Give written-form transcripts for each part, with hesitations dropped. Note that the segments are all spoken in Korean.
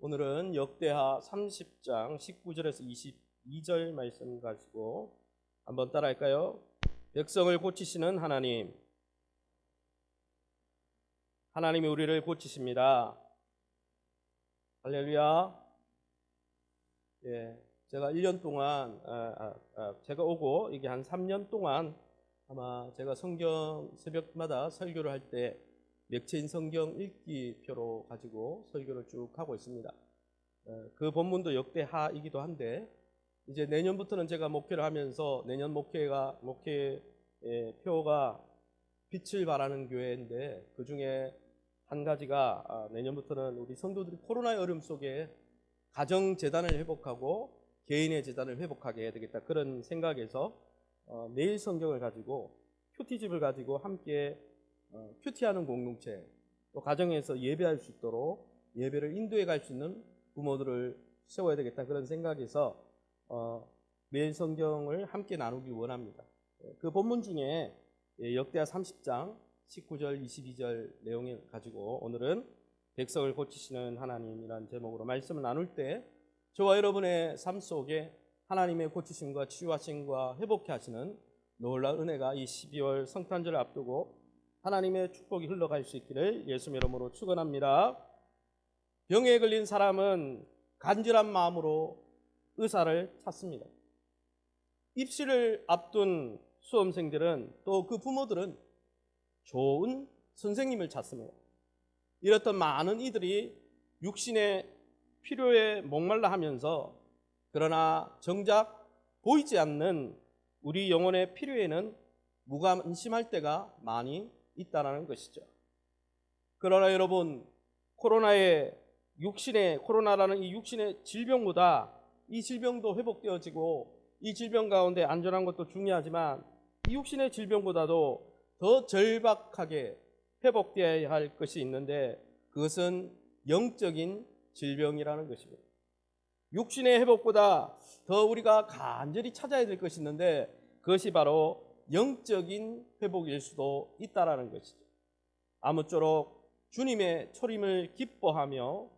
오늘은 역대하 30장 19절에서 22절 말씀 가지고 한번 따라할까요? 백성을 고치시는 하나님, 하나님이 우리를 고치십니다. 할렐루야. 제가 1년 동안 제가 오고 이게 한 3년 동안 아마 제가 성경 새벽마다 설교를 할 때 맥체인 성경 읽기표로 가지고 설교를 쭉 하고 있습니다. 그 본문도 역대하이기도 한데 이제 내년부터는 제가 목회를 하면서 내년 목회 표가 빛을 발하는 교회인데 그 중에 한 가지가 내년부터는 우리 성도들이 코로나의 어려움 속에 가정 재단을 회복하고 개인의 재단을 회복하게 해야 되겠다, 그런 생각에서 매일 성경을 가지고 큐티집을 가지고 함께 큐티하는 공동체, 또 가정에서 예배할 수 있도록 예배를 인도해 갈 수 있는 부모들을 세워야 되겠다, 그런 생각에서 매일 성경을 함께 나누길 원합니다. 그 본문 중에 역대하 30장 19절 22절 내용을 가지고 오늘은 백성을 고치시는 하나님이라는 제목으로 말씀을 나눌 때 저와 여러분의 삶 속에 하나님의 고치심과 치유하심과 회복케 하시는 놀라운 은혜가 이 12월 성탄절을 앞두고 하나님의 축복이 흘러갈 수 있기를 예수님 이름으로 축원합니다. 병에 걸린 사람은 간절한 마음으로 의사를 찾습니다. 입시를 앞둔 수험생들은 또 그 부모들은 좋은 선생님을 찾습니다. 이렇던 많은 이들이 육신의 필요에 목말라 하면서 그러나 정작 보이지 않는 우리 영혼의 필요에는 무관심할 때가 많이 있다는 것이죠. 그러나 여러분, 코로나라는 이 육신의 질병보다 이 질병도 회복되어지고 이 질병 가운데 안전한 것도 중요하지만 이 육신의 질병보다도 더 절박하게 회복되어야 할 것이 있는데 그것은 영적인 질병이라는 것입니다. 육신의 회복보다 더 우리가 간절히 찾아야 될 것이 있는데 그것이 바로 영적인 회복일 수도 있다는 것이죠. 아무쪼록 주님의 초림을 기뻐하며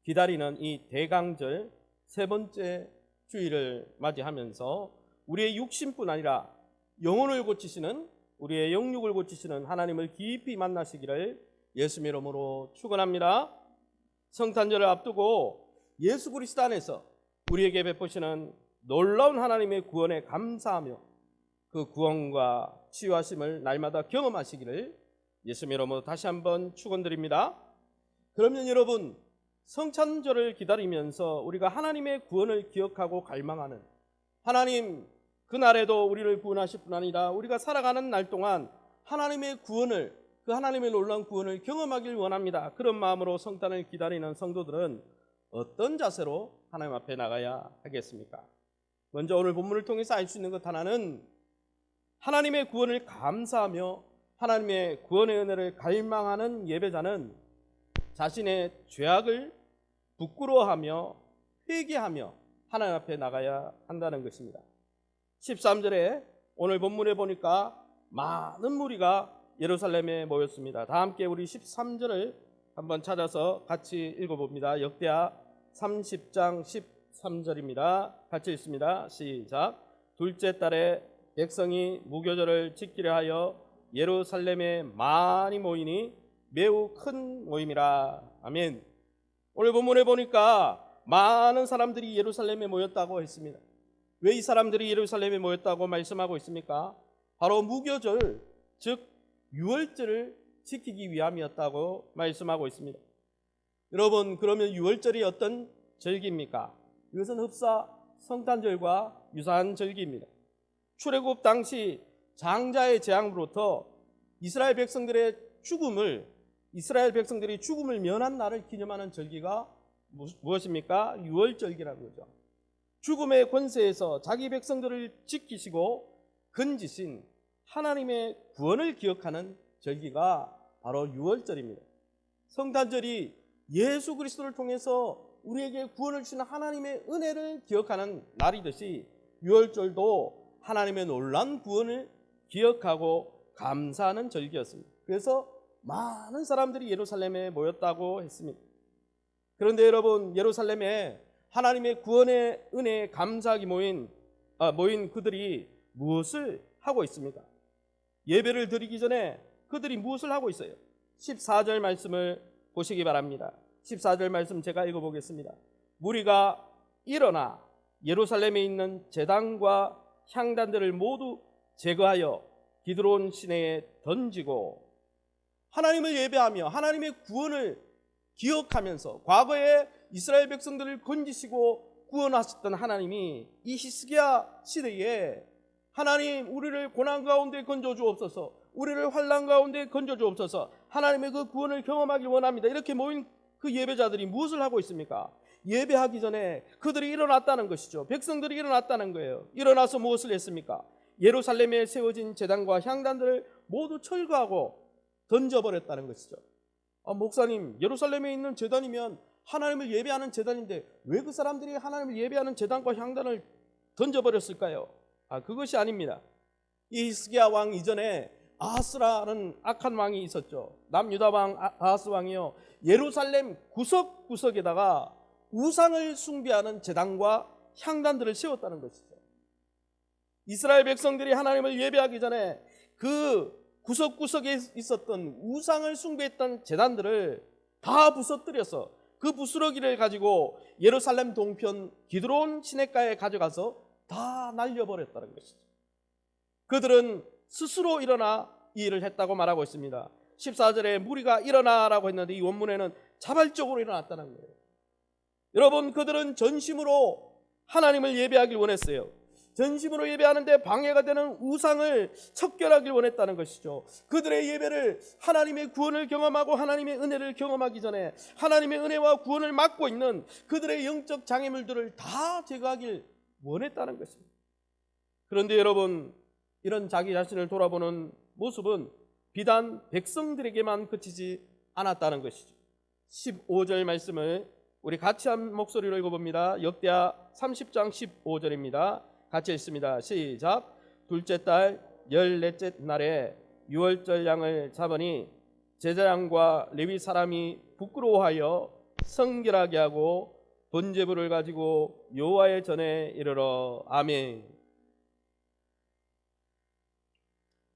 기다리는 이 대강절 세 번째 주일을 맞이하면서 우리의 육신뿐 아니라 영혼을 고치시는, 우리의 영육을 고치시는 하나님을 깊이 만나시기를 예수님 이름으로 축원합니다. 성탄절을 앞두고 예수 그리스도 안에서 우리에게 베푸시는 놀라운 하나님의 구원에 감사하며 그 구원과 치유하심을 날마다 경험하시기를 예수님 이름으로 다시 한번 축원드립니다. 그러면 여러분, 성탄절을 기다리면서 우리가 하나님의 구원을 기억하고 갈망하는 하나님, 그날에도 우리를 구원하실 뿐 아니라 우리가 살아가는 날 동안 하나님의 구원을, 그 하나님의 놀라운 구원을 경험하길 원합니다. 그런 마음으로 성탄을 기다리는 성도들은 어떤 자세로 하나님 앞에 나가야 하겠습니까? 먼저 오늘 본문을 통해서 알 수 있는 것 하나는 하나님의 구원을 감사하며 하나님의 구원의 은혜를 갈망하는 예배자는 자신의 죄악을 부끄러워하며 회개하며 하나님 앞에 나가야 한다는 것입니다. 13절에 오늘 본문에 보니까 많은 무리가 예루살렘에 모였습니다. 다 함께 우리 13절을 한번 찾아서 같이 읽어봅니다. 역대하 30장 13절입니다. 같이 읽습니다. 시작. 둘째 달에 백성이 무교절을 지키려 하여 예루살렘에 많이 모이니 매우 큰 모임이라. 아멘. 오늘 본문에 보니까 많은 사람들이 예루살렘에 모였다고 했습니다. 왜 이 사람들이 예루살렘에 모였다고 말씀하고 있습니까? 바로 무교절, 즉 유월절을 지키기 위함이었다고 말씀하고 있습니다. 여러분, 그러면 유월절이 어떤 절기입니까? 이것은 흡사 성탄절과 유사한 절기입니다. 출애굽 당시 장자의 재앙으로부터 이스라엘 백성들이 죽음을 면한 날을 기념하는 절기가 무엇입니까? 유월절기라는 거죠. 죽음의 권세에서 자기 백성들을 지키시고 건지신 하나님의 구원을 기억하는 절기가 바로 유월절입니다. 성탄절이 예수 그리스도를 통해서 우리에게 구원을 주시는 하나님의 은혜를 기억하는 날이듯이 유월절도 하나님의 놀라운 구원을 기억하고 감사하는 절기였습니다. 그래서 많은 사람들이 예루살렘에 모였다고 했습니다. 그런데 여러분, 예루살렘에 하나님의 구원의 은혜에 감사하기 모인 그들이 무엇을 하고 있습니까? 예배를 드리기 전에 그들이 무엇을 하고 있어요? 14절 말씀을 보시기 바랍니다. 14절 말씀 제가 읽어보겠습니다. 무리가 일어나 예루살렘에 있는 제단과 향단들을 모두 제거하여 기드론 시내에 던지고, 하나님을 예배하며 하나님의 구원을 기억하면서 과거에 이스라엘 백성들을 건지시고 구원하셨던 하나님이 이 히스기야 시대에 하나님, 우리를 고난 가운데 건져 주옵소서, 우리를 환난 가운데 건져 주옵소서, 하나님의 그 구원을 경험하길 원합니다. 이렇게 모인 그 예배자들이 무엇을 하고 있습니까? 예배하기 전에 그들이 일어났다는 것이죠. 백성들이 일어났다는 거예요. 일어나서 무엇을 했습니까? 예루살렘에 세워진 제단과 향단들을 모두 철거하고 던져버렸다는 것이죠. 목사님, 예루살렘에 있는 제단이면 하나님을 예배하는 제단인데 왜 그 사람들이 하나님을 예배하는 제단과 향단을 던져버렸을까요? 그것이 아닙니다. 이 히스기야 왕 이전에 아하스라는 악한 왕이 있었죠. 남유다 왕 아하스 왕이요, 예루살렘 구석구석에다가 우상을 숭배하는 제단과 향단들을 세웠다는 것이죠. 이스라엘 백성들이 하나님을 예배하기 전에 그 구석구석에 있었던 우상을 숭배했던 제단들을 다 부서뜨려서 그 부스러기를 가지고 예루살렘 동편 기드론 시내가에 가져가서 다 날려버렸다는 것이죠. 그들은 스스로 일어나 이 일을 했다고 말하고 있습니다. 14절에 무리가 일어나라고 했는데 이 원문에는 자발적으로 일어났다는 거예요. 여러분, 그들은 전심으로 하나님을 예배하길 원했어요. 전심으로 예배하는데 방해가 되는 우상을 척결하길 원했다는 것이죠. 그들의 예배를 하나님의 구원을 경험하고 하나님의 은혜를 경험하기 전에 하나님의 은혜와 구원을 막고 있는 그들의 영적 장애물들을 다 제거하길 원했다는 것입니다. 그런데 여러분, 이런 자기 자신을 돌아보는 모습은 비단 백성들에게만 그치지 않았다는 것이죠. 15절 말씀을 우리 같이 한 목소리로 읽어봅니다. 역대하 30장 15절입니다. 같이 읽습니다. 시작. 둘째 달 14째 날에 유월절 양을 잡으니 제사장과 레위 사람이 부끄러워하여 성결하게 하고 번제물을 가지고 여호와의 전에 이르러. 아멘.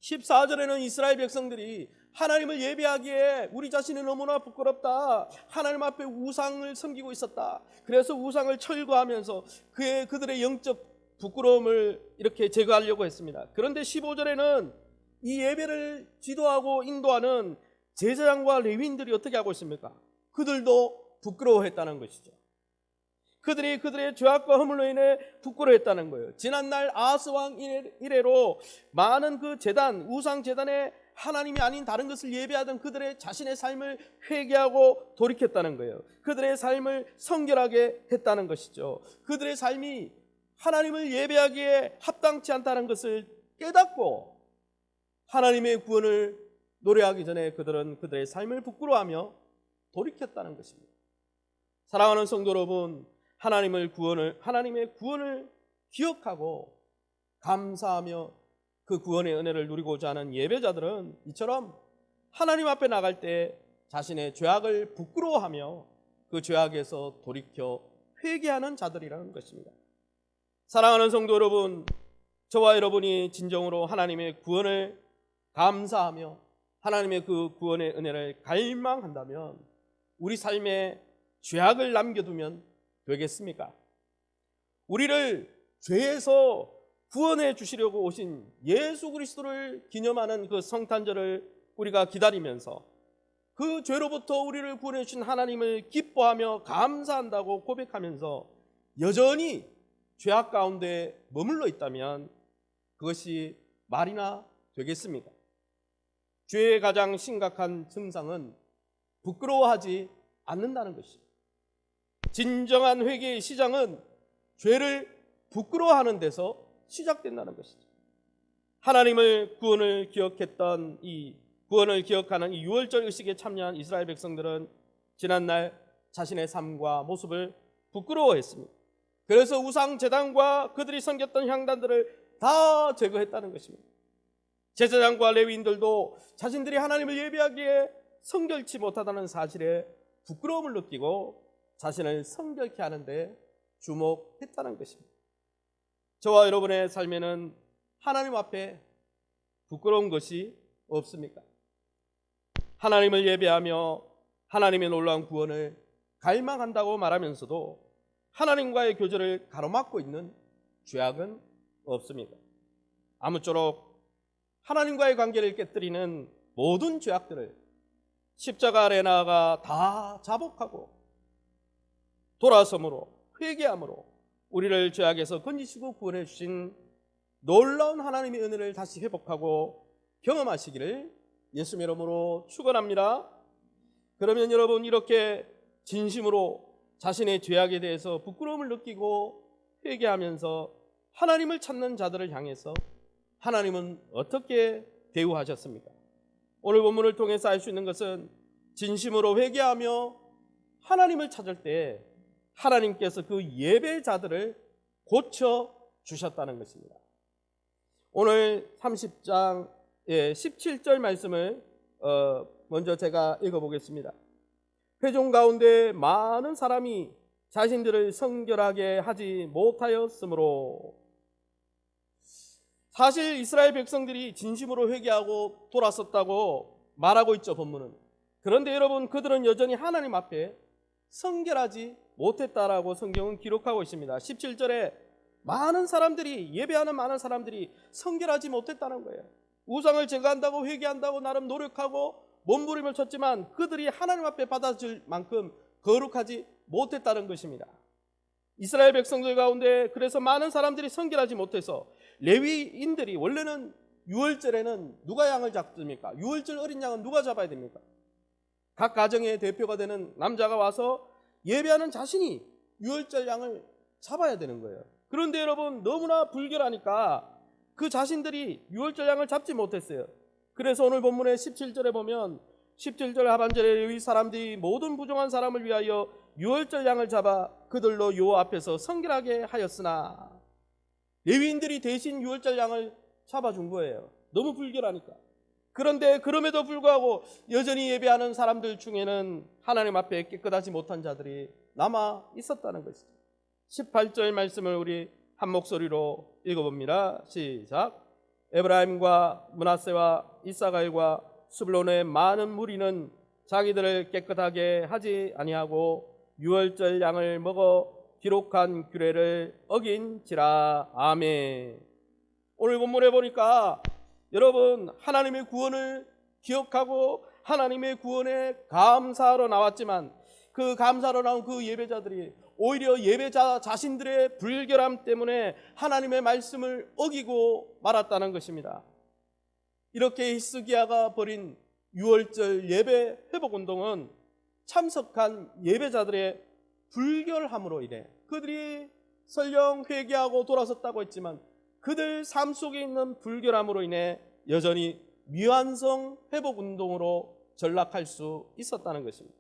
14절에는 이스라엘 백성들이 하나님을 예배하기에 우리 자신이 너무나 부끄럽다, 하나님 앞에 우상을 섬기고 있었다, 그래서 우상을 철거하면서 그들의 영적 부끄러움을 이렇게 제거하려고 했습니다. 그런데 15절에는 이 예배를 지도하고 인도하는 제사장과 레위인들이 어떻게 하고 있습니까? 그들도 부끄러워했다는 것이죠. 그들이 그들의 죄악과 허물로 인해 부끄러워했다는 거예요. 지난날 아하스 왕 이래로 많은 그 제단, 우상 제단에 하나님이 아닌 다른 것을 예배하던 그들의 자신의 삶을 회개하고 돌이켰다는 거예요. 그들의 삶을 성결하게 했다는 것이죠. 그들의 삶이 하나님을 예배하기에 합당치 않다는 것을 깨닫고 하나님의 구원을 노래하기 전에 그들은 그들의 삶을 부끄러워하며 돌이켰다는 것입니다. 사랑하는 성도 여러분, 하나님의 구원을 기억하고 감사하며 그 구원의 은혜를 누리고자 하는 예배자들은 이처럼 하나님 앞에 나갈 때 자신의 죄악을 부끄러워하며 그 죄악에서 돌이켜 회개하는 자들이라는 것입니다. 사랑하는 성도 여러분, 저와 여러분이 진정으로 하나님의 구원을 감사하며 하나님의 그 구원의 은혜를 갈망한다면 우리 삶에 죄악을 남겨두면 되겠습니까? 우리를 죄에서 구원해 주시려고 오신 예수 그리스도를 기념하는 그 성탄절을 우리가 기다리면서 그 죄로부터 우리를 구원해 주신 하나님을 기뻐하며 감사한다고 고백하면서 여전히 죄악 가운데 머물러 있다면 그것이 말이나 되겠습니까? 죄의 가장 심각한 증상은 부끄러워하지 않는다는 것입니다. 진정한 회개의 시작은 죄를 부끄러워하는 데서 시작된다는 것이죠. 하나님을 구원을 기억하는 이 유월절 의식에 참여한 이스라엘 백성들은 지난날 자신의 삶과 모습을 부끄러워했습니다. 그래서 우상 제단과 그들이 섬겼던 향단들을 다 제거했다는 것입니다. 제사장과 레위인들도 자신들이 하나님을 예배하기에 성결치 못하다는 사실에 부끄러움을 느끼고 자신을 성결케 하는데 주목했다는 것입니다. 저와 여러분의 삶에는 하나님 앞에 부끄러운 것이 없습니까? 하나님을 예배하며 하나님의 놀라운 구원을 갈망한다고 말하면서도 하나님과의 교제를 가로막고 있는 죄악은 없습니까? 아무쪼록 하나님과의 관계를 깨뜨리는 모든 죄악들을 십자가 아래 나아가 다 자복하고 돌아섬으로 회개함으로 우리를 죄악에서 건지시고 구원해 주신 놀라운 하나님의 은혜를 다시 회복하고 경험하시기를 예수님의 이름으로 축원합니다. 그러면 여러분, 이렇게 진심으로 자신의 죄악에 대해서 부끄러움을 느끼고 회개하면서 하나님을 찾는 자들을 향해서 하나님은 어떻게 대우하셨습니까? 오늘 본문을 통해서 알 수 있는 것은 진심으로 회개하며 하나님을 찾을 때 하나님께서 그 예배자들을 고쳐 주셨다는 것입니다. 오늘 30장 17절 말씀을 먼저 제가 읽어보겠습니다. 회중 가운데 많은 사람이 자신들을 성결하게 하지 못하였으므로. 사실 이스라엘 백성들이 진심으로 회개하고 돌아섰다고 말하고 있죠, 본문은. 그런데 여러분, 그들은 여전히 하나님 앞에 성결하지 못했다라고 성경은 기록하고 있습니다. 17절에 많은 사람들이, 예배하는 많은 사람들이 성결하지 못했다는 거예요. 우상을 제거한다고 회개한다고 나름 노력하고 몸부림을 쳤지만 그들이 하나님 앞에 받아줄 만큼 거룩하지 못했다는 것입니다. 이스라엘 백성들 가운데 그래서 많은 사람들이 성결하지 못해서 레위인들이, 원래는 유월절에는 누가 양을 잡습니까? 유월절 어린 양은 누가 잡아야 됩니까? 각 가정의 대표가 되는 남자가 와서 예배하는 자신이 유월절 양을 잡아야 되는 거예요. 그런데 여러분, 너무나 불결하니까 그 자신들이 유월절 양을 잡지 못했어요. 그래서 오늘 본문의 17절에 보면 17절 하반절에 레위 사람들이 모든 부정한 사람을 위하여 유월절 양을 잡아 그들로 여호와 앞에서 성결하게 하였으나, 레위인들이 대신 유월절 양을 잡아준 거예요. 너무 불결하니까. 그런데 그럼에도 불구하고 여전히 예배하는 사람들 중에는 하나님 앞에 깨끗하지 못한 자들이 남아 있었다는 것이죠. 18절 말씀을 우리 한 목소리로 읽어봅니다. 시작. 에브라임과 므낫세와 이사갈과 스불론의 많은 무리는 자기들을 깨끗하게 하지 아니하고 유월절 양을 먹어 기록한 규례를 어긴지라. 아멘. 오늘 본문에 보니까 여러분, 하나님의 구원을 기억하고 하나님의 구원에 감사하러 나왔지만 그 감사하러 나온 그 예배자들이 오히려 예배자 자신들의 불결함 때문에 하나님의 말씀을 어기고 말았다는 것입니다. 이렇게 히스기야가 벌인 유월절 예배 회복운동은 참석한 예배자들의 불결함으로 인해, 그들이 설령 회개하고 돌아섰다고 했지만 그들 삶 속에 있는 불결함으로 인해 여전히 미완성 회복운동으로 전락할 수 있었다는 것입니다.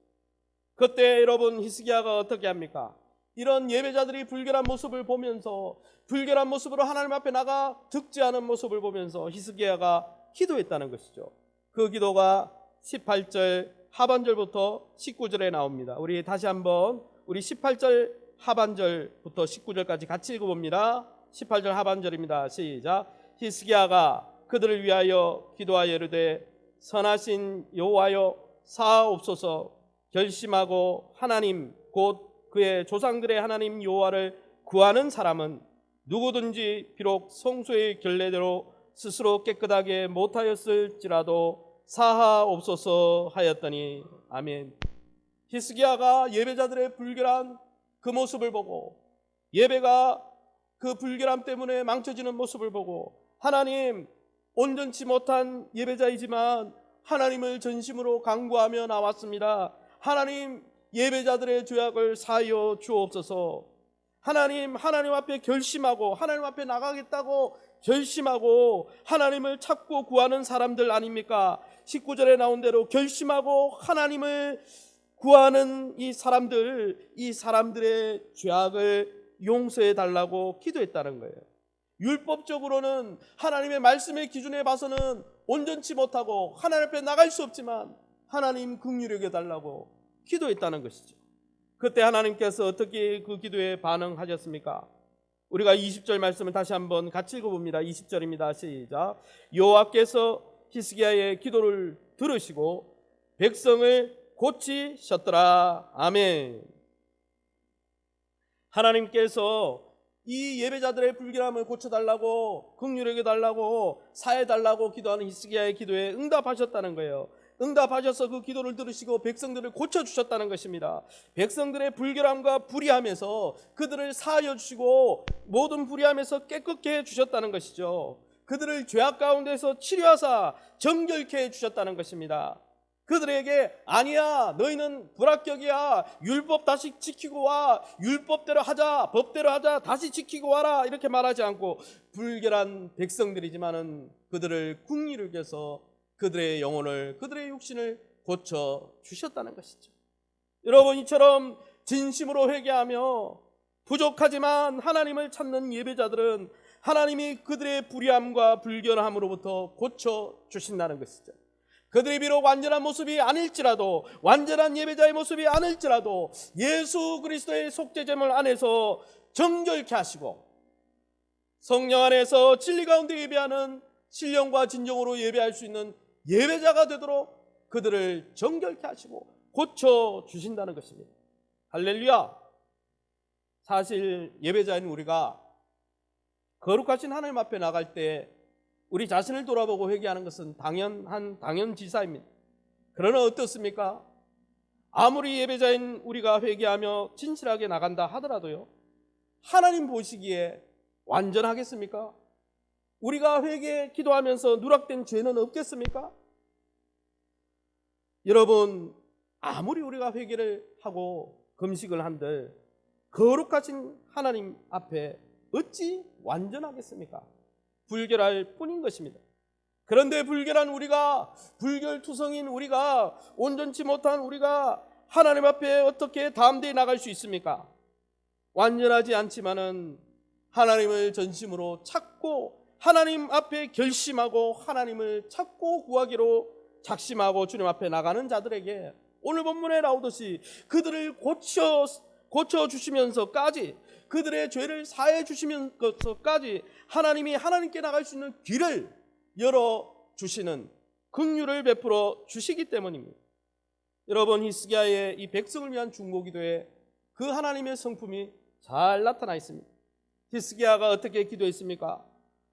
그때 여러분, 히스기야가 어떻게 합니까? 이런 예배자들이 불결한 모습을 보면서, 불결한 모습으로 하나님 앞에 나가 득죄하는 모습을 보면서 히스기야가 기도했다는 것이죠. 그 기도가 18절 하반절부터 19절에 나옵니다. 우리 다시 한번 우리 18절 하반절부터 19절까지 같이 읽어봅니다. 18절 하반절입니다. 시작. 히스기야가 그들을 위하여 기도하여 이르되 선하신 여호와여 사하옵소서. 결심하고 하나님 곧 그의 조상들의 하나님 여호와를 구하는 사람은 누구든지 비록 성소의 결례대로 스스로 깨끗하게 못하였을지라도 사하옵소서 하였더니. 아멘. 히스기야가 예배자들의 불결한 그 모습을 보고, 예배가 그 불결함 때문에 망쳐지는 모습을 보고, 하나님, 온전치 못한 예배자이지만 하나님을 전심으로 간구하며 나왔습니다. 하나님, 예배자들의 죄악을 사하여 주옵소서. 하나님 앞에 결심하고 하나님 앞에 나가겠다고 결심하고 하나님을 찾고 구하는 사람들 아닙니까? 19절에 나온 대로 결심하고 하나님을 구하는 이 사람들의 죄악을 용서해 달라고 기도했다는 거예요. 율법적으로는 하나님의 말씀의 기준에 봐서는 온전치 못하고 하나님 앞에 나갈 수 없지만 하나님 긍휼히 여겨 달라고 기도했다는 것이죠. 그때 하나님께서 어떻게 그 기도에 반응하셨습니까? 우리가 20절 말씀을 다시 한번 같이 읽어봅니다. 20절입니다. 시작. 여호와께서 히스기야의 기도를 들으시고 백성을 고치셨더라. 아멘. 하나님께서 이 예배자들의 불결함을 고쳐달라고, 긍휼하게 달라고, 사해달라고 기도하는 히스기야의 기도에 응답하셨다는 거예요. 응답하셔서 그 기도를 들으시고 백성들을 고쳐주셨다는 것입니다. 백성들의 불결함과 불의함에서 그들을 사하여 주시고 모든 불의함에서 깨끗게 해주셨다는 것이죠. 그들을 죄악 가운데서 치료하사 정결케 해주셨다는 것입니다. 그들에게 아니야, 너희는 불합격이야, 율법 다시 지키고 와, 율법대로 하자, 법대로 하자, 다시 지키고 와라, 이렇게 말하지 않고 불결한 백성들이지만은 그들을 긍휼히 여겨서 그들의 영혼을, 그들의 육신을 고쳐 주셨다는 것이죠. 여러분, 이처럼 진심으로 회개하며 부족하지만 하나님을 찾는 예배자들은 하나님이 그들의 불의함과 불결함으로부터 고쳐 주신다는 것이죠. 그들이 비록 완전한 모습이 아닐지라도, 완전한 예배자의 모습이 아닐지라도 예수 그리스도의 속죄제물 안에서 정결케 하시고 성령 안에서 진리 가운데 예배하는 신령과 진정으로 예배할 수 있는 예배자가 되도록 그들을 정결케 하시고 고쳐 주신다는 것입니다. 할렐루야. 사실 예배자인 우리가 거룩하신 하나님 앞에 나갈 때 우리 자신을 돌아보고 회개하는 것은 당연지사입니다. 그러나 어떻습니까? 아무리 예배자인 우리가 회개하며 진실하게 나간다 하더라도요, 하나님 보시기에 완전하겠습니까? 우리가 회개 기도하면서 누락된 죄는 없겠습니까? 여러분, 아무리 우리가 회개를 하고 금식을 한들 거룩하신 하나님 앞에 어찌 완전하겠습니까? 불결할 뿐인 것입니다. 그런데 불결한 우리가, 불결투성인 우리가, 온전치 못한 우리가 하나님 앞에 어떻게 담대히 나갈 수 있습니까? 완전하지 않지만은 하나님을 전심으로 찾고 하나님 앞에 결심하고 하나님을 찾고 구하기로 작심하고 주님 앞에 나가는 자들에게 오늘 본문에 나오듯이 그들을 고쳐 주시면서까지, 그들의 죄를 사해 주시면서까지 하나님이 하나님께 나갈 수 있는 길을 열어 주시는 긍휼을 베풀어 주시기 때문입니다. 여러분, 히스기야의 이 백성을 위한 중보기도에 그 하나님의 성품이 잘 나타나 있습니다. 히스기야가 어떻게 기도했습니까?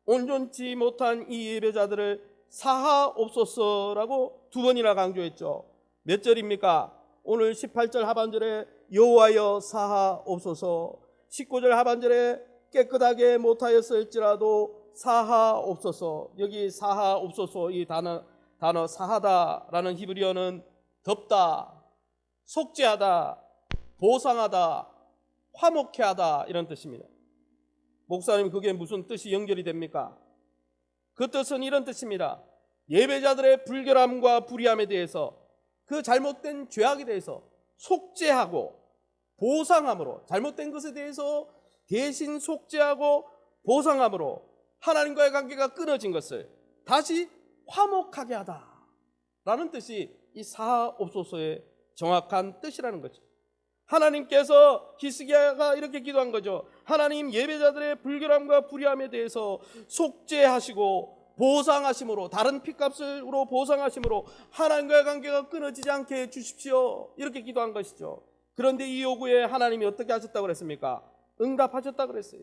온전치 못한 이 예배자들을 사하옵소서라고 2번이나 강조했죠. 몇 절입니까? 오늘 18절 하반절에 여호와여 사하옵소서, 19절 하반절에 깨끗하게 못하였을지라도 사하옵소서. 여기 사하옵소서, 이 단어 사하다라는 히브리어는 덮다, 속죄하다, 보상하다, 화목케 하다, 이런 뜻입니다. 목사님, 그게 무슨 뜻이 연결이 됩니까? 그 뜻은 이런 뜻입니다. 예배자들의 불결함과 불의함에 대해서, 그 잘못된 죄악에 대해서 속죄하고 보상함으로, 잘못된 것에 대해서 대신 속죄하고 보상함으로 하나님과의 관계가 끊어진 것을 다시 화목하게 하다라는 뜻이 이 사하옵소서의 정확한 뜻이라는 거죠. 하나님께서 히스기야가 이렇게 기도한 거죠. 하나님, 예배자들의 불결함과 불의함에 대해서 속죄하시고 보상하심으로, 다른 핏값으로 보상하심으로 하나님과의 관계가 끊어지지 않게 해 주십시오, 이렇게 기도한 것이죠. 그런데 이 요구에 하나님이 어떻게 하셨다고 그랬습니까? 응답하셨다고 그랬어요.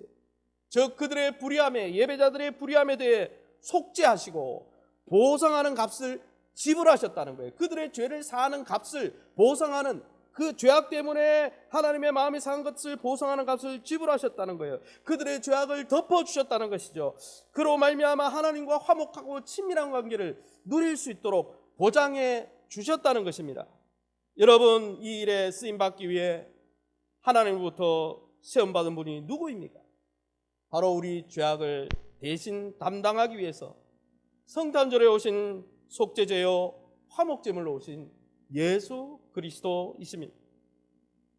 즉 그들의 불의함에, 예배자들의 불의함에 대해 속죄하시고 보상하는 값을 지불하셨다는 거예요. 그들의 죄를 사하는 값을 보상하는, 그 죄악 때문에 하나님의 마음이 상한 것을 보상하는 값을 지불하셨다는 거예요. 그들의 죄악을 덮어주셨다는 것이죠. 그로 말미암아 하나님과 화목하고 친밀한 관계를 누릴 수 있도록 보장해 주셨다는 것입니다. 여러분, 이 일에 쓰임받기 위해 하나님으로부터 세움받은 분이 누구입니까? 바로 우리 죄악을 대신 담당하기 위해서 성탄절에 오신 속죄제요 화목제물로 오신 예수 그리스도이십니다.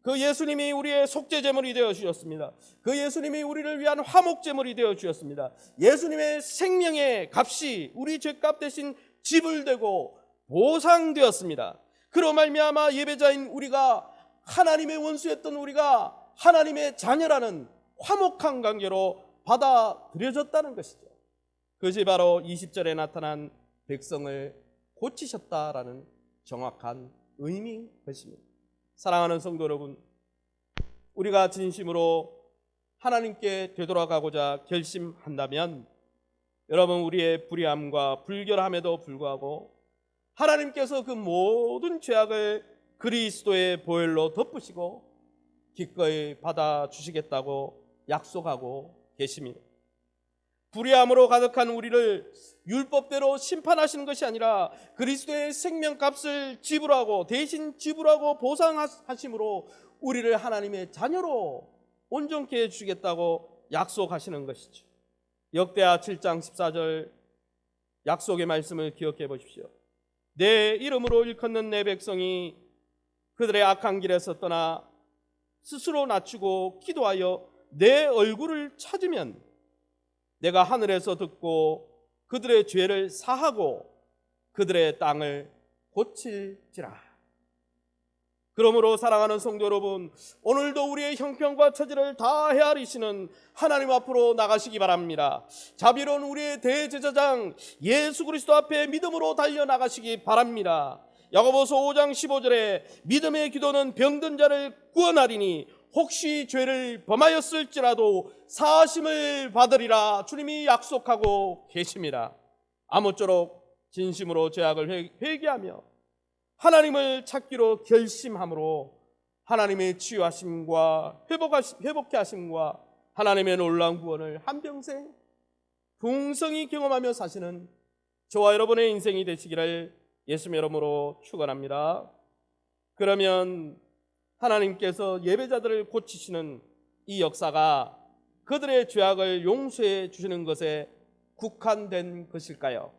그 예수님이 우리의 속죄제물이 되어 주셨습니다. 그 예수님이 우리를 위한 화목제물이 되어 주셨습니다. 예수님의 생명의 값이 우리 죄값 대신 지불되고 보상되었습니다. 그로 말미암아 예배자인 우리가 하나님의 원수였던 우리가 하나님의 자녀라는 화목한 관계로 받아들여졌다는 것이죠. 그것이 바로 20절에 나타난 백성을 고치셨다라는 정확한 의미인 것입니다. 사랑하는 성도 여러분, 우리가 진심으로 하나님께 되돌아가고자 결심한다면 여러분, 우리의 불의함과 불결함에도 불구하고 하나님께서 그 모든 죄악을 그리스도의 보혈로 덮으시고 기꺼이 받아주시겠다고 약속하고 계십니다. 불의함으로 가득한 우리를 율법대로 심판하시는 것이 아니라 그리스도의 생명값을 지불하고 대신 지불하고 보상하심으로 우리를 하나님의 자녀로 온전케 해주시겠다고 약속하시는 것이죠. 역대하 7장 14절 약속의 말씀을 기억해 보십시오. 내 이름으로 일컫는 내 백성이 그들의 악한 길에서 떠나 스스로 낮추고 기도하여 내 얼굴을 찾으면 내가 하늘에서 듣고 그들의 죄를 사하고 그들의 땅을 고칠지라. 그러므로 사랑하는 성도 여러분, 오늘도 우리의 형편과 처지를 다 헤아리시는 하나님 앞으로 나가시기 바랍니다. 자비로운 우리의 대제사장 예수 그리스도 앞에 믿음으로 달려나가시기 바랍니다. 야고보서 5장 15절에 믿음의 기도는 병든 자를 구원하리니 혹시 죄를 범하였을지라도 사하심을 받으리라 주님이 약속하고 계십니다. 아무쪼록 진심으로 죄악을 회개하며 하나님을 찾기로 결심함으로 하나님의 치유하심과 회복케 하심과 하나님의 놀라운 구원을 한평생 풍성히 경험하며 사시는 저와 여러분의 인생이 되시기를 예수님의 이름으로 축원합니다. 그러면 하나님께서 예배자들을 고치시는 이 역사가 그들의 죄악을 용서해 주시는 것에 국한된 것일까요?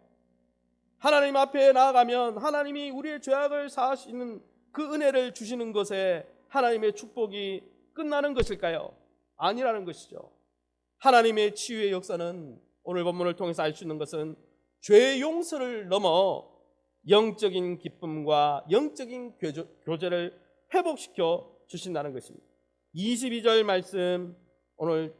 하나님 앞에 나아가면 하나님이 우리의 죄악을 사하시는 그 은혜를 주시는 것에 하나님의 축복이 끝나는 것일까요? 아니라는 것이죠. 하나님의 치유의 역사는 오늘 본문을 통해서 알 수 있는 것은 죄 용서를 넘어 영적인 기쁨과 영적인 교제를 회복시켜 주신다는 것입니다. 22절 말씀 오늘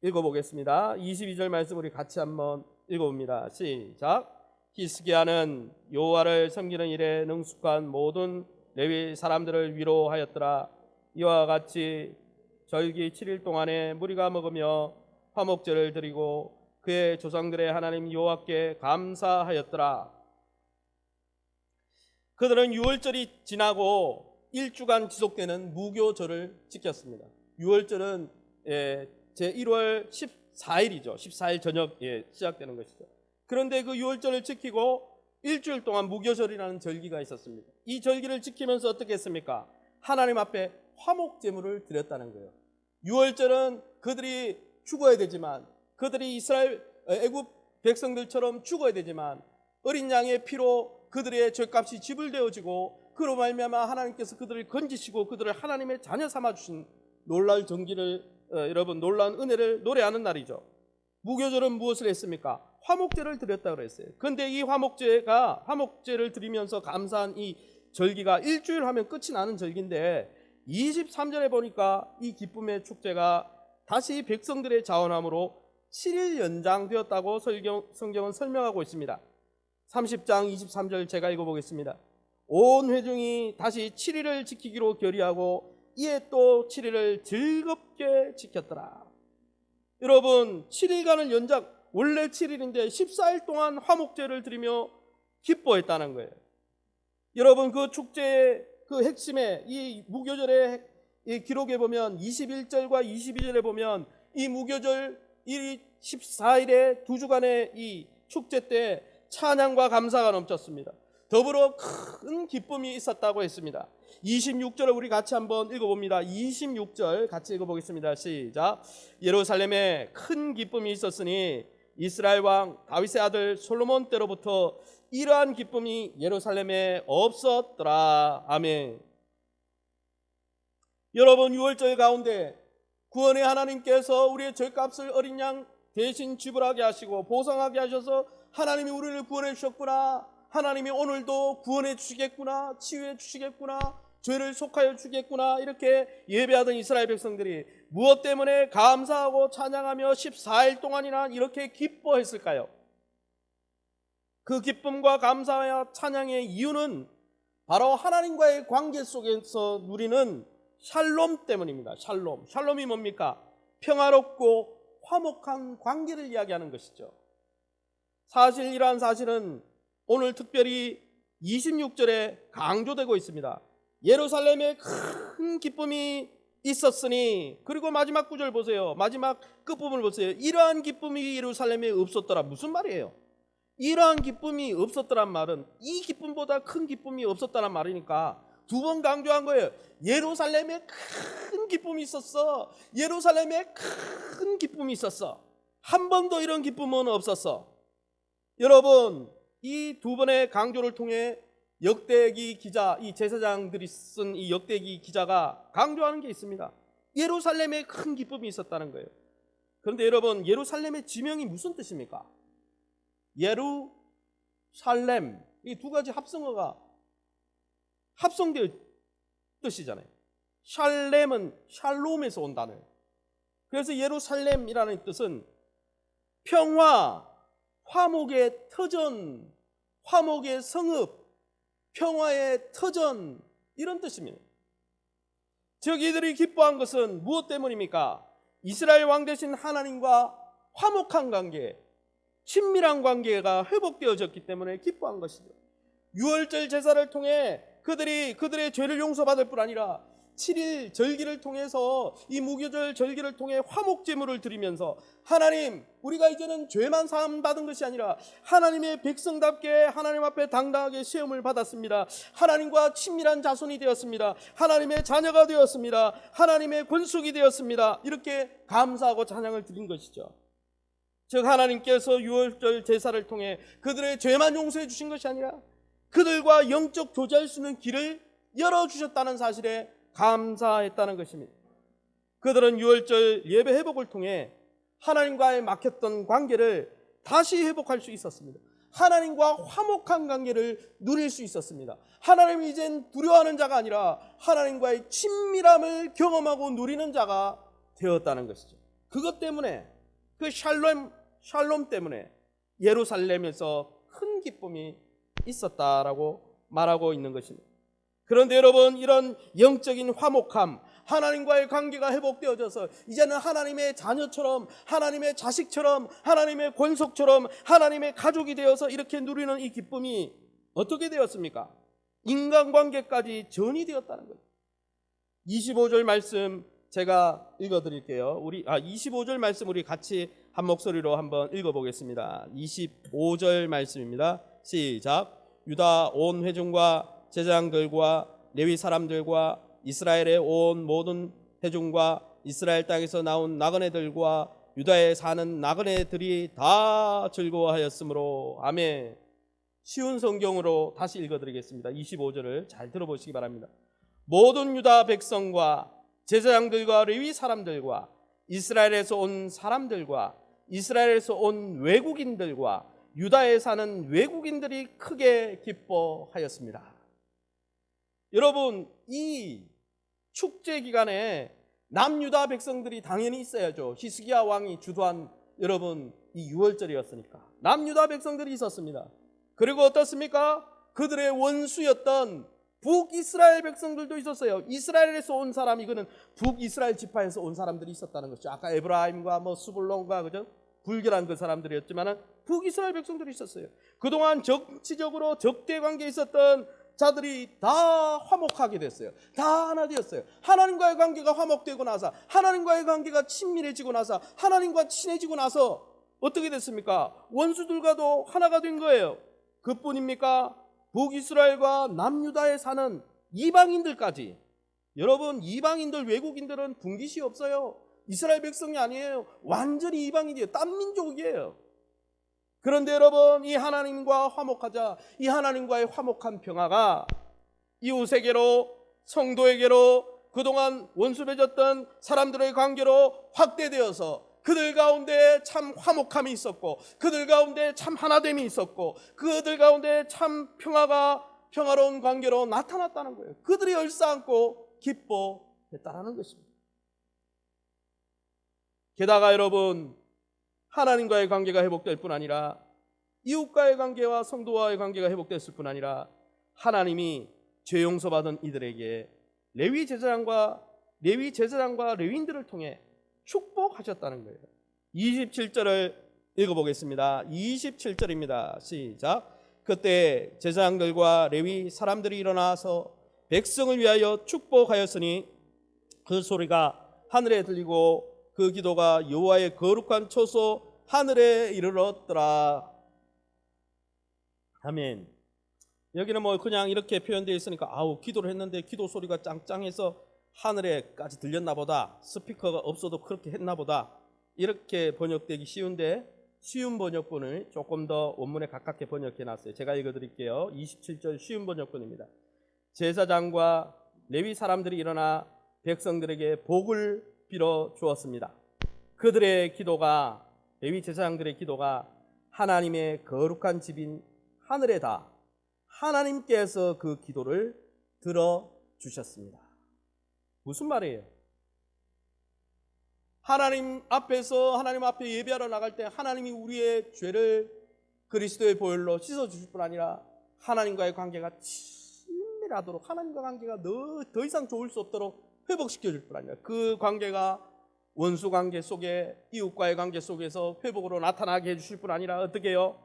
읽어보겠습니다. 22절 말씀 우리 같이 한번 읽어봅니다. 시작. 히스기야는 여호와를 섬기는 일에 능숙한 모든 레위 사람들을 위로하였더라. 이와 같이 절기 7일 동안에 무리가 먹으며 화목제를 드리고 그의 조상들의 하나님 여호와께 감사하였더라. 그들은 유월절이 지나고 1주간 지속되는 무교절을 지켰습니다. 유월절은 제1월 14일이죠. 14일 저녁에 시작되는 것이죠. 그런데 그 유월절을 지키고 일주일 동안 무교절이라는 절기가 있었습니다. 이 절기를 지키면서 어떻게 했습니까? 하나님 앞에 화목제물을 드렸다는 거예요. 유월절은 그들이 죽어야 되지만, 그들이 이스라엘 애굽 백성들처럼 죽어야 되지만 어린 양의 피로 그들의 죄값이 지불되어지고 그로 말미암아 하나님께서 그들을 건지시고 그들을 하나님의 자녀 삼아 주신 놀라운 정기를 여러분 놀라운 은혜를 노래하는 날이죠. 무교절은 무엇을 했습니까? 화목제를 드렸다고 그랬어요. 그런데 이 화목제를 드리면서 감사한 이 절기가 일주일 하면 끝이 나는 절기인데 23절에 보니까 이 기쁨의 축제가 다시 백성들의 자원함으로 7일 연장되었다고 성경은 설명하고 있습니다. 30장 23절 제가 읽어보겠습니다. 온 회중이 다시 7일을 지키기로 결의하고 이에 또 7일을 즐겁게 지켰더라. 여러분 7일간을 연장, 원래 7일인데 14일 동안 화목제를 드리며 기뻐했다는 거예요. 여러분 그 축제의 그 핵심에 이 무교절의 이 기록에 보면 21절과 22절에 보면 이 무교절 이 14일의 두 주간의 이 축제 때 찬양과 감사가 넘쳤습니다. 더불어 큰 기쁨이 있었다고 했습니다. 26절을 우리 같이 한번 읽어봅니다. 26절 같이 읽어보겠습니다. 시작. 예루살렘에 큰 기쁨이 있었으니 이스라엘 왕 다윗의 아들 솔로몬 때로부터 이러한 기쁨이 예루살렘에 없었더라. 아멘. 여러분 유월절 가운데 구원의 하나님께서 우리의 죄값을 어린 양 대신 지불하게 하시고 보상하게 하셔서 하나님이 우리를 구원해 주셨구나. 하나님이 오늘도 구원해 주시겠구나. 치유해 주시겠구나. 죄를 속하여 주겠구나 이렇게 예배하던 이스라엘 백성들이 무엇 때문에 감사하고 찬양하며 14일 동안이나 이렇게 기뻐했을까요? 그 기쁨과 감사와 찬양의 이유는 바로 하나님과의 관계 속에서 누리는 샬롬 때문입니다. 샬롬이 뭡니까? 평화롭고 화목한 관계를 이야기하는 것이죠. 사실 이러한 사실은 오늘 특별히 26절에 강조되고 있습니다. 예루살렘에 큰 기쁨이 있었으니, 그리고 마지막 구절 보세요. 마지막 끝부분을 보세요. 이러한 기쁨이 예루살렘에 없었더라. 무슨 말이에요? 이러한 기쁨이 없었더란 말은 이 기쁨보다 큰 기쁨이 없었다는 말이니까 두 번 강조한 거예요. 예루살렘에 큰 기쁨이 있었어. 예루살렘에 큰 기쁨이 있었어. 한 번도 이런 기쁨은 없었어. 여러분, 이 두 번의 강조를 통해 역대기 기자, 이 제사장들이 쓴 이 역대기 기자가 강조하는 게 있습니다. 예루살렘에 큰 기쁨이 있었다는 거예요. 그런데 여러분, 예루살렘의 지명이 무슨 뜻입니까? 예루살렘, 이 두 가지 합성어가 합성될 뜻이잖아요. 샬렘은 샬롬에서 온 단어예요. 그래서 예루살렘이라는 뜻은 평화, 화목의 터전, 화목의 성읍, 평화의 터전, 이런 뜻입니다. 즉 이들이 기뻐한 것은 무엇 때문입니까? 이스라엘 왕 되신 하나님과 화목한 관계, 친밀한 관계가 회복되어졌기 때문에 기뻐한 것이죠. 유월절 제사를 통해 그들의 죄를 용서받을 뿐 아니라 7일 절기를 통해서, 이 무교절 절기를 통해 화목제물을 드리면서 하나님, 우리가 이제는 죄만 사함 받은 것이 아니라 하나님의 백성답게 하나님 앞에 당당하게 시험을 받았습니다. 하나님과 친밀한 자손이 되었습니다. 하나님의 자녀가 되었습니다. 하나님의 권속이 되었습니다. 이렇게 감사하고 찬양을 드린 것이죠. 즉 하나님께서 유월절 제사를 통해 그들의 죄만 용서해 주신 것이 아니라 그들과 영적 교제할 수 있는 길을 열어주셨다는 사실에 감사했다는 것입니다. 그들은 유월절 예배 회복을 통해 하나님과의 막혔던 관계를 다시 회복할 수 있었습니다. 하나님과 화목한 관계를 누릴 수 있었습니다. 하나님이 이젠 두려워하는 자가 아니라 하나님과의 친밀함을 경험하고 누리는 자가 되었다는 것이죠. 그것 때문에, 그 샬롬 때문에 예루살렘에서 큰 기쁨이 있었다라고 말하고 있는 것입니다. 그런데 여러분, 이런 영적인 화목함, 하나님과의 관계가 회복되어져서 이제는 하나님의 자녀처럼, 하나님의 자식처럼, 하나님의 권속처럼, 하나님의 가족이 되어서 이렇게 누리는 이 기쁨이 어떻게 되었습니까? 인간관계까지 전이 되었다는 거예요. 25절 말씀 제가 읽어드릴게요. 25절 말씀 우리 같이 한 목소리로 한번 읽어보겠습니다. 25절 말씀입니다. 시작. 유다 온 회중과 제사장들과 레위 사람들과 이스라엘의 온 모든 회중과 이스라엘 땅에서 나온 나그네들과 유다에 사는 나그네들이 다 즐거워하였으므로. 아멘. 쉬운 성경으로 다시 읽어드리겠습니다. 25절을 잘 들어보시기 바랍니다. 모든 유다 백성과 제사장들과 레위 사람들과 이스라엘에서 온 사람들과 이스라엘에서 온 외국인들과 유다에 사는 외국인들이 크게 기뻐하였습니다. 여러분, 이 축제 기간에 남유다 백성들이 당연히 있어야죠. 히스기야 왕이 주도한, 여러분, 이 유월절이었으니까 남유다 백성들이 있었습니다. 그리고 어떻습니까? 그들의 원수였던 북이스라엘 백성들도 있었어요. 이스라엘에서 온 사람, 이거는 북이스라엘 지파에서 온 사람들이 있었다는 것이죠. 아까 에브라임과 스불론과 그죠? 불결한 그 사람들이었지만 북이스라엘 백성들이 있었어요. 그동안 정치적으로 적대 관계에 있었던 자들이 다 화목하게 됐어요. 다 하나 되었어요. 하나님과의 관계가 화목되고 나서, 하나님과의 관계가 친밀해지고 나서, 하나님과 친해지고 나서 어떻게 됐습니까? 원수들과도 하나가 된 거예요. 그뿐입니까? 북이스라엘과 남유다에 사는 이방인들까지. 여러분, 이방인들, 외국인들은 분깃이 없어요. 이스라엘 백성이 아니에요. 완전히 이방인이에요. 딴 민족이에요. 그런데 여러분, 이 하나님과 화목하자, 이 하나님과의 화목한 평화가 이웃에게로, 성도에게로, 그동안 원수 맺었던 사람들의 관계로 확대되어서 그들 가운데 참 화목함이 있었고, 그들 가운데 참 하나됨이 있었고, 그들 가운데 참 평화가 평화로운 관계로 나타났다는 거예요. 그들이 얼싸안고 기뻐했다는 것입니다. 게다가 여러분, 하나님과의 관계가 회복될 뿐 아니라 이웃과의 관계와 성도와의 관계가 회복됐을 뿐 아니라 하나님이 죄 용서받은 이들에게 레위 제사장과 레위인들을 통해 축복하셨다는 거예요. 27절을 읽어보겠습니다. 27절입니다. 시작. 그때 제사장들과 레위 사람들이 일어나서 백성을 위하여 축복하였으니 그 소리가 하늘에 들리고 그 기도가 여호와의 거룩한 처소 하늘에 이르렀더라. 아멘. 여기는 뭐 그냥 이렇게 표현되어 있으니까 기도를 했는데 기도 소리가 짱짱해서 하늘에까지 들렸나 보다, 스피커가 없어도 그렇게 했나 보다, 이렇게 번역되기 쉬운데 쉬운 번역본을 조금 더 원문에 가깝게 번역해 놨어요. 제가 읽어드릴게요. 27절 쉬운 번역본입니다. 제사장과 레위 사람들이 일어나 백성들에게 복을 빌어 주었습니다. 그들의 기도가, 레위 제사장들의 기도가 하나님의 거룩한 집인 하늘에 다 하나님께서 그 기도를 들어주셨습니다. 무슨 말이에요? 하나님 앞에 예배하러 나갈 때 하나님이 우리의 죄를 그리스도의 보혈로 씻어주실 뿐 아니라 하나님과의 관계가 친밀하도록, 하나님과 관계가 더 이상 좋을 수 없도록 회복시켜줄 뿐 아니라 그 관계가 원수 관계 속에, 이웃과의 관계 속에서 회복으로 나타나게 해주실 뿐 아니라 어떻게 해요?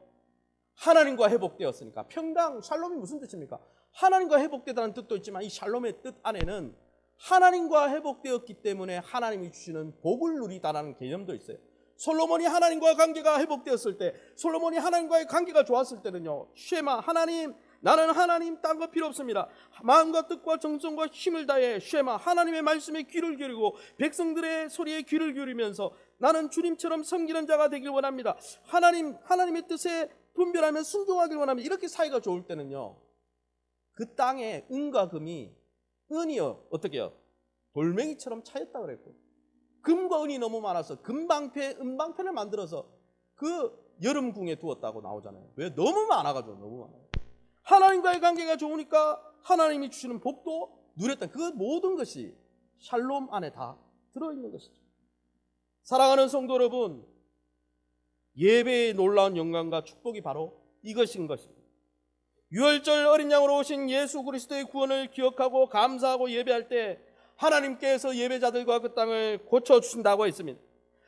하나님과 회복되었으니까. 평강, 샬롬이 무슨 뜻입니까? 하나님과 회복되다는 뜻도 있지만 이 샬롬의 뜻 안에는 하나님과 회복되었기 때문에 하나님이 주시는 복을 누리다라는 개념도 있어요. 솔로몬이 하나님과 관계가 회복되었을 때, 솔로몬이 하나님과의 관계가 좋았을 때는요, 쉐마, 하나님, 나는 하나님 딴 거 필요 없습니다. 마음과 뜻과 정성과 힘을 다해 쉐마, 하나님의 말씀에 귀를 기울이고 백성들의 소리에 귀를 기울이면서 나는 주님처럼 섬기는 자가 되길 원합니다. 하나님의 뜻에 분별하면 순종하길 원합니다. 이렇게 사이가 좋을 때는요, 그 땅에 은과 금이, 은이요 어떻게 해요? 돌멩이처럼 차였다 그랬고, 금과 은이 너무 많아서 은방패를 만들어서 그 여름궁에 두었다고 나오잖아요. 왜? 너무 많아가지고. 너무 많아요. 하나님과의 관계가 좋으니까 하나님이 주시는 복도 누렸다. 그 모든 것이 샬롬 안에 다 들어있는 것이죠. 사랑하는 성도 여러분, 예배의 놀라운 영광과 축복이 바로 이것인 것입니다. 유월절 어린 양으로 오신 예수 그리스도의 구원을 기억하고 감사하고 예배할 때 하나님께서 예배자들과 그 땅을 고쳐주신다고 했습니다.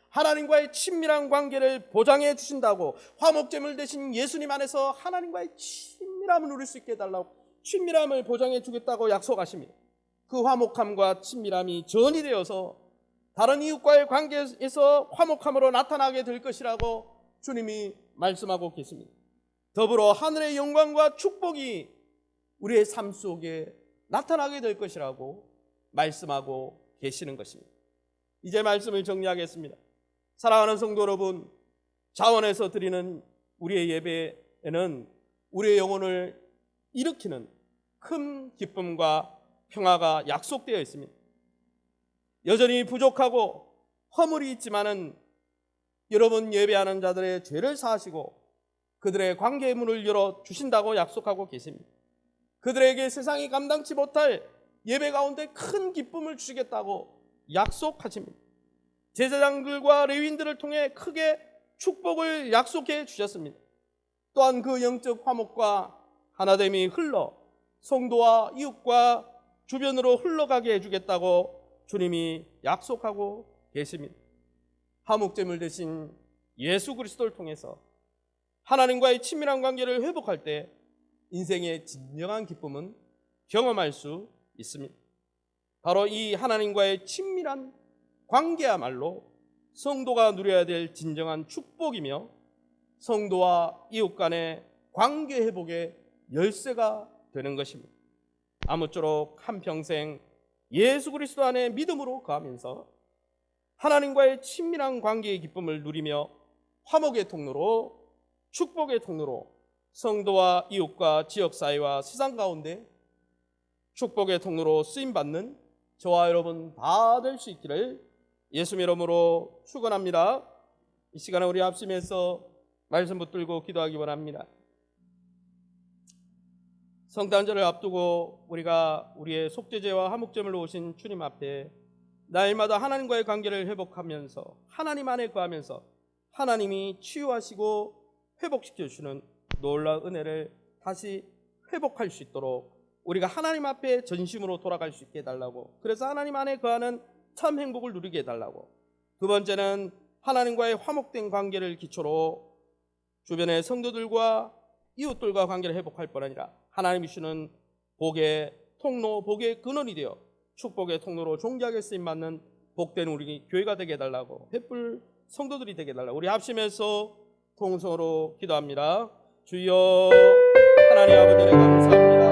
하나님과의 친밀한 관계를 보장해 주신다고, 화목제물 대신 예수님 안에서 하나님과의 친밀함을 누릴 수 있게 해달라고, 친밀함을 보장해 주겠다고 약속하십니다. 그 화목함과 친밀함이 전이 되어서 다른 이웃과의 관계에서 화목함으로 나타나게 될 것이라고 주님이 말씀하고 계십니다. 더불어 하늘의 영광과 축복이 우리의 삶 속에 나타나게 될 것이라고 말씀하고 계시는 것입니다. 이제 말씀을 정리하겠습니다. 사랑하는 성도 여러분, 자원에서 드리는 우리의 예배에는 우리의 영혼을 일으키는 큰 기쁨과 평화가 약속되어 있습니다. 여전히 부족하고 허물이 있지만은 여러분 예배하는 자들의 죄를 사하시고 그들의 관계의 문을 열어주신다고 약속하고 계십니다. 그들에게 세상이 감당치 못할 예배 가운데 큰 기쁨을 주시겠다고 약속하십니다. 제사장들과 레위인들을 통해 크게 축복을 약속해 주셨습니다. 또한 그 영적 화목과 하나됨이 흘러 성도와 이웃과 주변으로 흘러가게 해주겠다고 주님이 약속하고 계십니다. 화목제물 대신 예수 그리스도를 통해서 하나님과의 친밀한 관계를 회복할 때 인생의 진정한 기쁨은 경험할 수 있습니다. 바로 이 하나님과의 친밀한 관계야말로 성도가 누려야 될 진정한 축복이며 성도와 이웃 간의 관계 회복의 열쇠가 되는 것입니다. 아무쪼록 한평생 예수 그리스도 안에 믿음으로 거하면서 하나님과의 친밀한 관계의 기쁨을 누리며 화목의 통로로, 축복의 통로로 성도와 이웃과 지역사회와 세상 가운데 축복의 통로로 쓰임받는 저와 여러분 다 될 수 있기를 예수 이름으로 축원합니다. 이 시간에 우리 합심해서 말씀 붙들고 기도하기 원합니다. 성탄절을 앞두고 우리가 우리의 속죄제와 화목제물로 오신 주님 앞에 날마다 하나님과의 관계를 회복하면서 하나님 안에 거하면서 하나님이 치유하시고 회복시켜 주시는 놀라운 은혜를 다시 회복할 수 있도록 우리가 하나님 앞에 전심으로 돌아갈 수 있게 해달라고, 그래서 하나님 안에 거하는 참 행복을 누리게 해달라고. 두 번째는 하나님과의 화목된 관계를 기초로 주변의 성도들과 이웃들과 관계를 회복할 뿐 아니라 하나님이 주시는 복의 통로, 복의 근원이 되어 축복의 통로로 존귀하게 쓰임받는 복된 우리 교회가 되게 해달라고, 횃불 성도들이 되게 해달라고 우리 합심해서 통성으로 기도합니다. 주여, 하나님 아버지, 감사합니다.